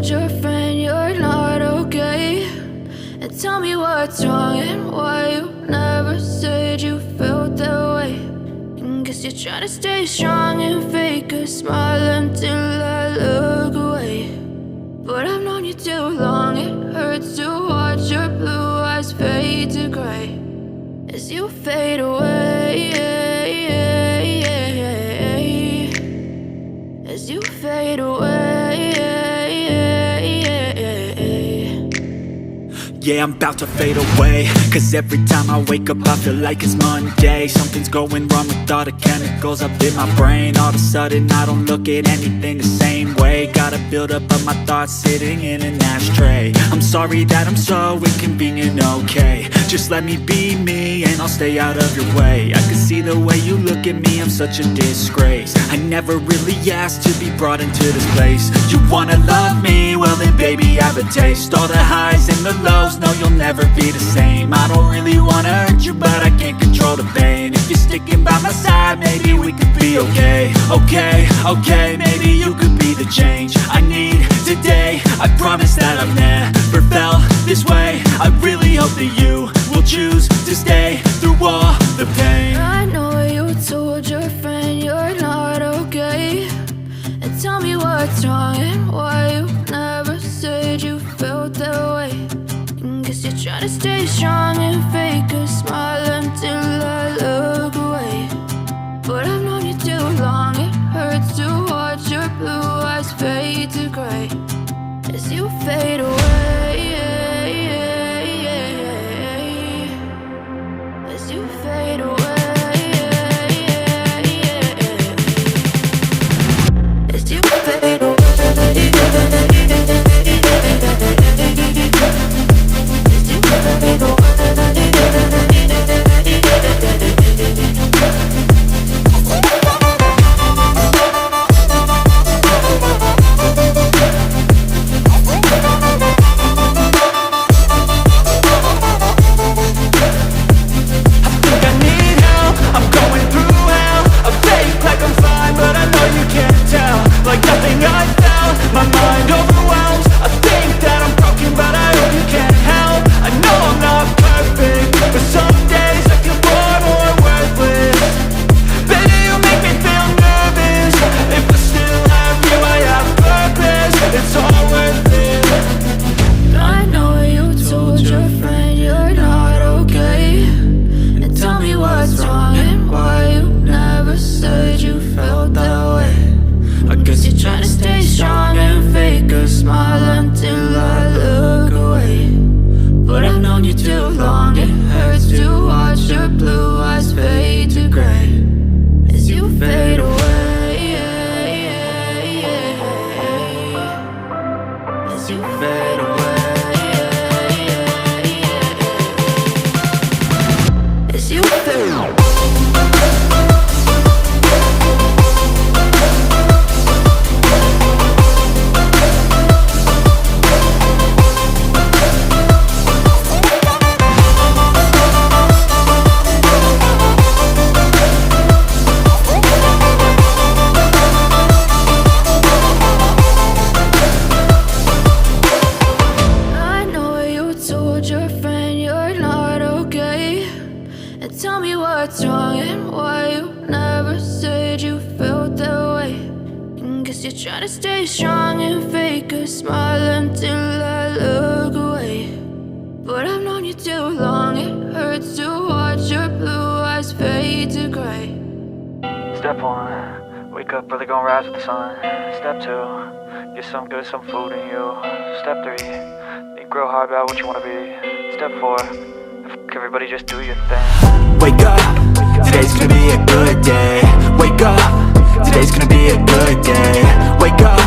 told your friend you're not okay? And tell me what's wrong and why you never said you felt that way. And guess you're trying to stay strong and fake a smile until I look away. But I've known you too long, it hurts to watch your blue eyes fade to gray as you fade away, as you fade away. Yeah, I'm about to fade away, cause every time I wake up I feel like it's Monday. Something's going wrong with all the chemicals up in my brain. All of a sudden I don't look at anything the same way. Got a buildup of my thoughts sitting in an ashtray. I'm sorry that I'm so inconvenient, okay? Just let me be me and I'll stay out of your way. I can see the way you look at me, I'm such a disgrace. I never really asked to be brought into this place. You wanna love me? Well then baby I have a taste. All the highs and the lows, no, you'll never be the same. I don't really wanna hurt you, but I can't control the pain. If you're sticking by my side, maybe we could be okay. Okay, maybe you could be the change I need today. I promise that I've never felt this way. I really hope that you will choose to stay through all the pain. I know you told your friend you're not okay. And tell me what's wrong and why you never said you felt that way. Guess you're trying to stay strong and fake a smile until I look away. But I've known you too long, it hurts to watch your blue eyes fade to gray as you fade away, as you fade away, as you fade away. Step 1, wake up early, gonna rise with the sun. Step 2, get some good, some food in you. Step 3, think real hard about what you wanna be. Step 4, everybody just do your thing. Wake up, today's gonna be a good day. Wake up, today's gonna be a good day. Wake up,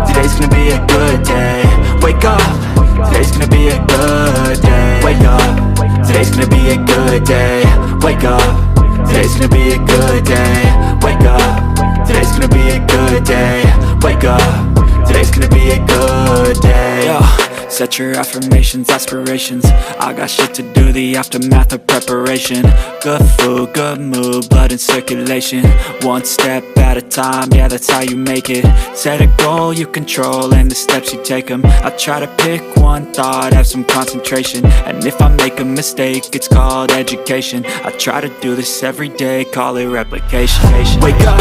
today's gonna be a good day. Wake up, today's gonna be a good day. Wake up, today's gonna be a good day. Wake up, today's gonna be a good day. Wake up, today's gonna be a good day. Wake up, today's gonna be a good day. Yo, Set your affirmations, aspirations. I got shit to do, the aftermath of preparation. Good food, good mood, blood in circulation. One step at a time, yeah, that's how you make it. Set a goal you control and the steps you take them. I try to pick one thought, have some concentration. And if I make a mistake, it's called education. I try to do this every day, call it replication. Wake up,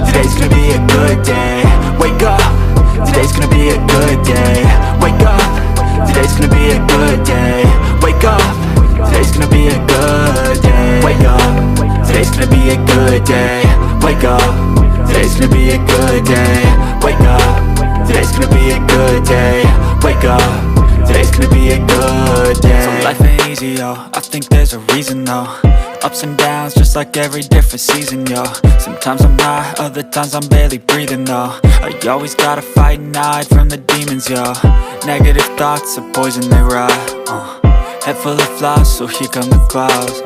today's gonna be a good day. Wake up, today's gonna be a good day. Wake up, today's gonna be a good day. Wake up, today's gonna be a good day. Wake up, today's gonna be a good day. Wake up, today's gonna be a good day. Wake up, today's gonna be a good day. Wake up, today's gonna be a good day. So life ain't easy, yo, I think there's a reason though. Ups and downs, just like every different season, yo. Sometimes I'm high, other times I'm barely breathing, though. You always gotta fight and hide from the demons, yo. Negative thoughts are poison, they rot. Head full of flaws, so here come the clouds.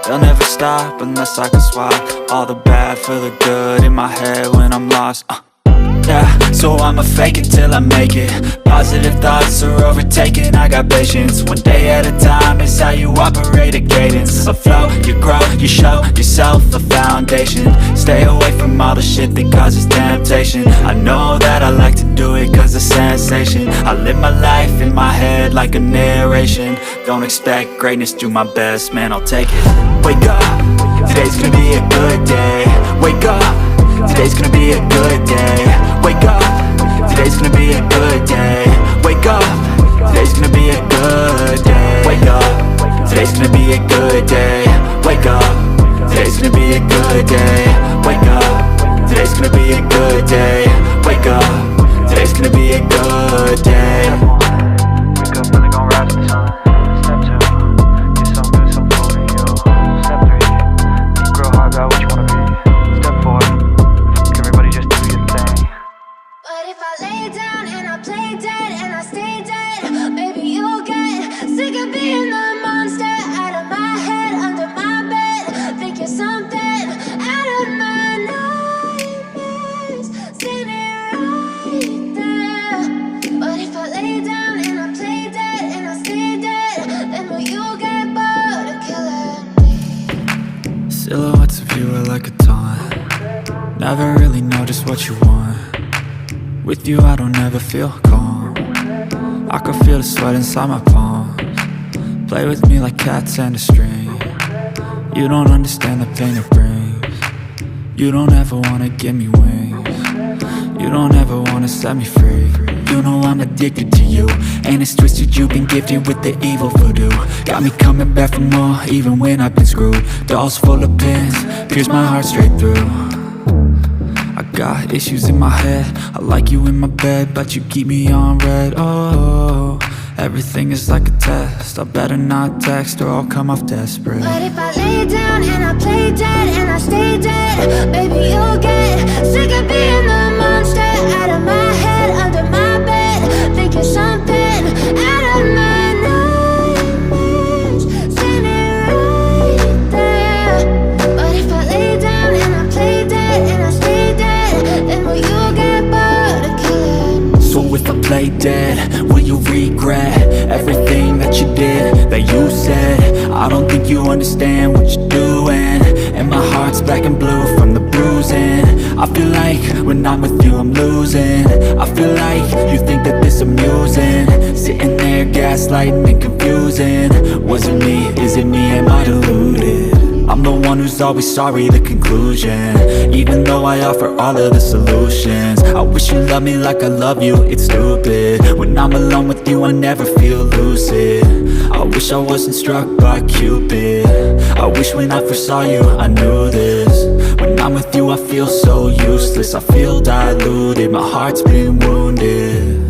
They'll never stop unless I can swap all the bad for the good in my head when I'm lost. Yeah, so I'ma fake it till I make it. Positive thoughts are overtaken, I got patience. One day at a time is how you operate a cadence. A flow, you grow, you show yourself a foundation. Stay away from all the shit that causes temptation. I know that I like to do it cause it's sensation. I live my life in my head like a narration. Don't expect greatness, do my best, man, I'll take it. Wake up, today's gonna be a good day. Wake up, today's gonna be a good day. Wake up, today's gonna be a good day. Wake up, today's gonna be a good day. Wake up, today's gonna be a good day. Wake up, today's gonna be a good day. Wake up, today's gonna be a good day. Wake up, today's gonna be a good day. Wake up, really gon' rise with the sun. Step 2, get some good, some food in you. Step 3, think real hard about what you wanna be. Step 4, everybody just do your thing. But if I lay down and I play dead and I stay dead, maybe you'll get sick of being the monster out of my head, under my bed. Think you're something out of my nightmares, standing right there. But if I lay down and I play dead and I stay dead, then will you get bored of killing me? Silhouettes of you are like a taunt. Never really know just what you want. With you I don't ever feel calm. I can feel the sweat inside my palms. Play with me like cats and a string. You don't understand the pain it brings. You don't ever wanna give me wings. You don't ever wanna set me free. You know I'm addicted to you, and it's twisted, you've been gifted with the evil voodoo. Got me coming back for more, even when I've been screwed. Dolls full of pins, pierce my heart straight through. I got issues in my head, I like you in my bed, but you keep me on red. Oh, everything is like a test, I better not text or I'll come off desperate. But if I lay down and I play dead and I stay dead, maybe you'll get sick of being the monster out of my head, under my bed. Think you're something out of my nightmares, standing right there. But if I lay down and I play dead and I stay dead, then will you get bored of killing me? So if I play dead, will you regret everything that you did, that you said? I don't think you understand what you're doing, and my heart's black and blue from the bruising. I feel like when I'm with you I'm losing. I feel like you think that this amusing, sitting there gaslighting and confusing. Was it me? Is it me? Am I deluded? I'm the one who's always sorry, the conclusion. Even though I offer all of the solutions, I wish you loved me like I love you, it's stupid. When I'm alone with you I never feel lucid. I wish I wasn't struck by Cupid. I wish when I first saw you I knew this. When I'm with you I feel so useless, I feel diluted, my heart's been wounded.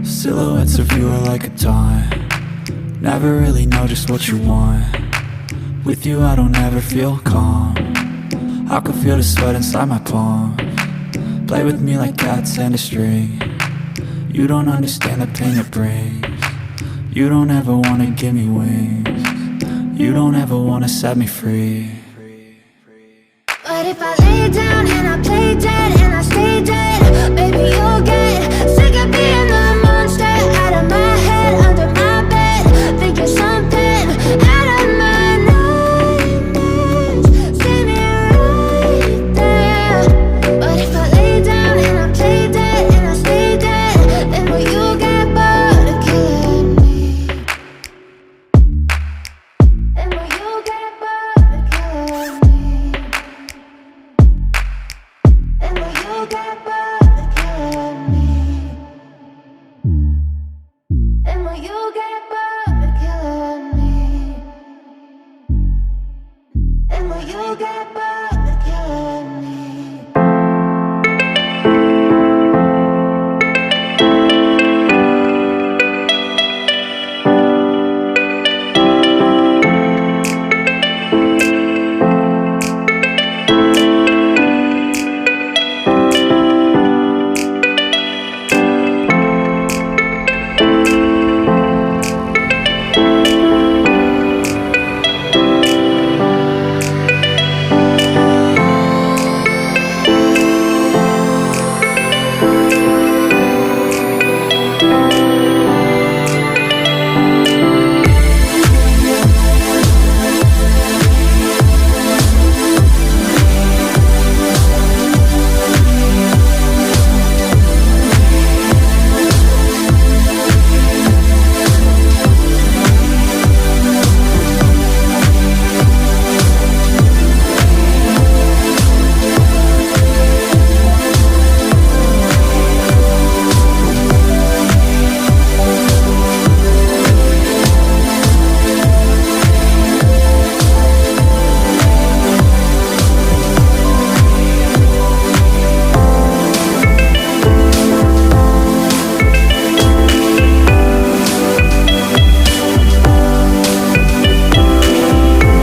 Silhouettes of you are like a taunt. Never really know just what you want. With you I don't ever feel calm. I can feel the sweat inside my palms. Play with me like cats and a string. You don't understand the pain it brings. You don't ever wanna give me wings. You don't ever wanna set me free. But if I lay down and I play dead and I stay dead,